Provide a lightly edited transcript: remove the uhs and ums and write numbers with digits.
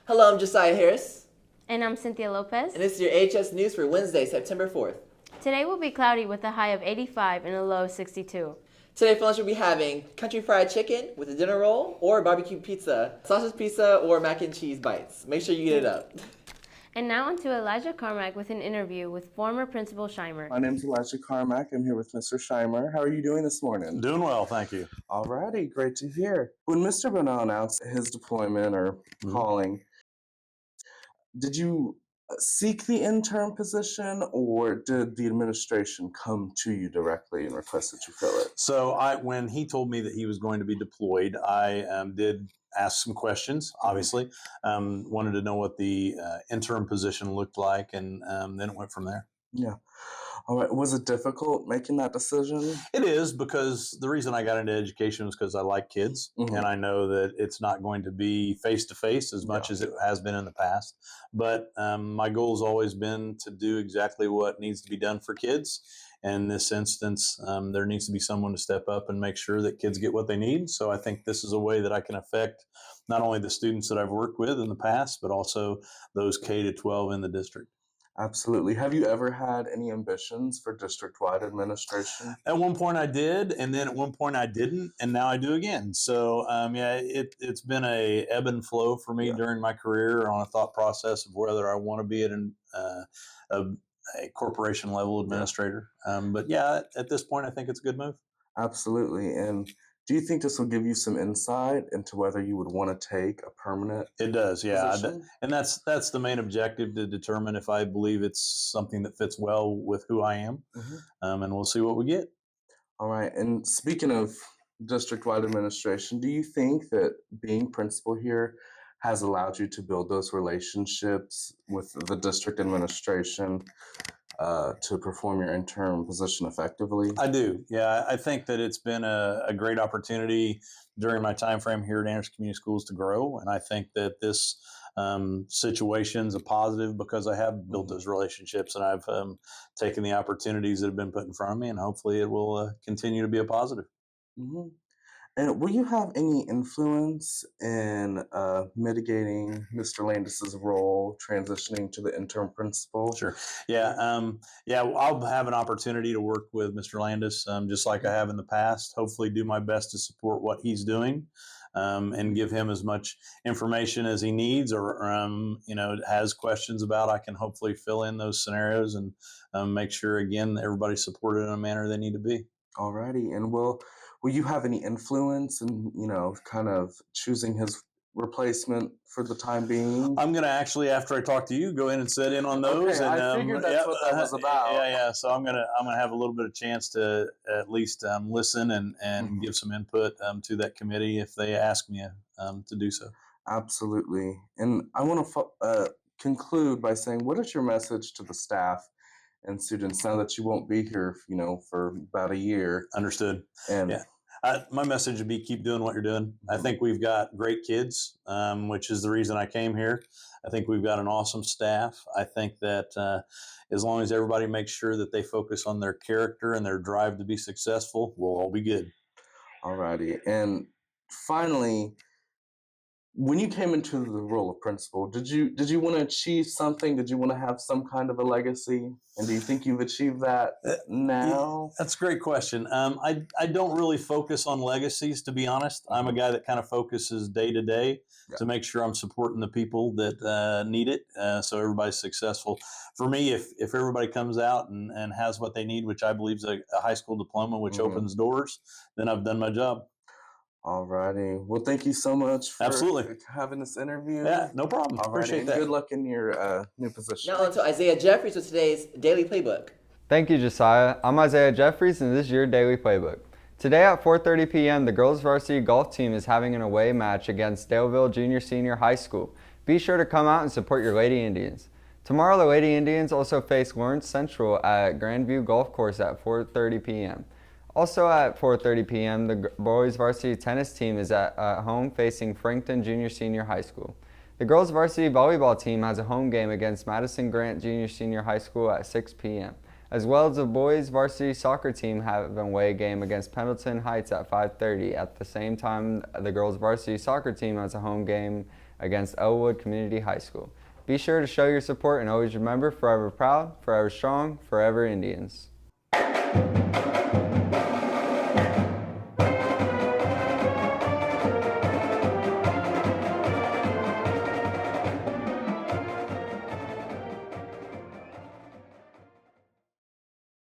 Hello, I'm Josiah Harris. And I'm Cynthia Lopez. And this is your AHS News for Wednesday, September 4th. Today will be cloudy with a high of 85 and a low of 62. Today for lunch we'll be having country fried chicken with a dinner roll or barbecue pizza, sausage pizza, or mac and cheese bites. Make sure you get it up. And now on to Elijah Carmack with an interview with former Principal Scheimer. My name's Elijah Carmack. I'm here with Mr. Scheimer. How are you doing this morning? Doing well, thank you. Alrighty, great to hear. When Mr. Bonnell announced his deployment or calling, did you seek the intern position, or did the administration come to you directly and request that you fill it? So when he told me that he was going to be deployed, I did ask some questions, obviously. Wanted to know what the interim position looked like, and then it went from there. Yeah. All right. Was it difficult making that decision? It is, because the reason I got into education was because I like kids, and I know that it's not going to be face-to-face as much as it has been in the past. But my goal has always been to do exactly what needs to be done for kids. In this instance, there needs to be someone to step up and make sure that kids get what they need. So I think this is a way that I can affect not only the students that I've worked with in the past, but also those K-12 in the district. Absolutely. Have you ever had any ambitions for district-wide administration? At one point I did, and then at one point I didn't, and now I do again. So it's been a ebb and flow for me during my career on a thought process of whether I want to be at a corporation level administrator. But at this point I think it's a good move. Absolutely. And do you think this will give you some insight into whether you would want to take a permanent? It does, yeah. Position? And that's the main objective, to determine if I believe it's something that fits well with who I am. And we'll see what we get. All right. And speaking of district-wide administration, do you think that being principal here has allowed you to build those relationships with the district administration to perform your interim position effectively? I do. Yeah, I think that it's been a great opportunity during my time frame here at Anderson Community Schools to grow, and I think that this situation is a positive because I have built those relationships, and I've taken the opportunities that have been put in front of me, and hopefully it will continue to be a positive. And will you have any influence in mitigating Mr. Landis's role transitioning to the interim principal? Sure. Yeah. I'll have an opportunity to work with Mr. Landis, just like I have in the past. Hopefully, do my best to support what he's doing, and give him as much information as he needs, or has questions about. I can hopefully fill in those scenarios and make sure again everybody's supported in a manner they need to be. Alrighty. And will you have any influence in, kind of choosing his replacement for the time being? I'm going to actually, after I talk to you, go in and sit in on those. Okay, and I figured that's what that was about. Yeah. So I'm gonna have a little bit of chance to at least listen and give some input to that committee if they ask me to do so. Absolutely. And I want to conclude by saying, what is your message to the staff and students now that you won't be here, for about a year? Understood. And yeah. My message would be keep doing what you're doing. I think we've got great kids, which is the reason I came here. I think we've got an awesome staff. I think that as long as everybody makes sure that they focus on their character and their drive to be successful, we'll all be good. All righty. And finally, when you came into the role of principal, did you want to achieve something? Did you want to have some kind of a legacy? And do you think you've achieved that now? That's a great question. I don't really focus on legacies, to be honest. I'm a guy that kind of focuses day to day to make sure I'm supporting the people that need it, so everybody's successful. For me, if everybody comes out and has what they need, which I believe is a high school diploma, which opens doors, then I've done my job. All righty. Well, thank you so much for Absolutely having this interview. Yeah, no problem. All righty. Appreciate that. Good luck in your new position. Now on to Isaiah Jeffries with today's Daily Playbook. Thank you, Josiah. I'm Isaiah Jeffries, and this is your Daily Playbook. Today at 4:30 p.m., the girls varsity golf team is having an away match against Daleville Junior-Senior High School. Be sure to come out and support your Lady Indians. Tomorrow, the Lady Indians also face Lawrence Central at Grandview Golf Course at 4:30 p.m. Also at 4:30 p.m., the boys varsity tennis team is at home facing Frankton Junior-Senior High School. The girls varsity volleyball team has a home game against Madison Grant Junior-Senior High School at 6 p.m. As well as the boys varsity soccer team have an away game against Pendleton Heights at 5:30. At the same time, the girls varsity soccer team has a home game against Elwood Community High School. Be sure to show your support and always remember, forever proud, forever strong, forever Indians.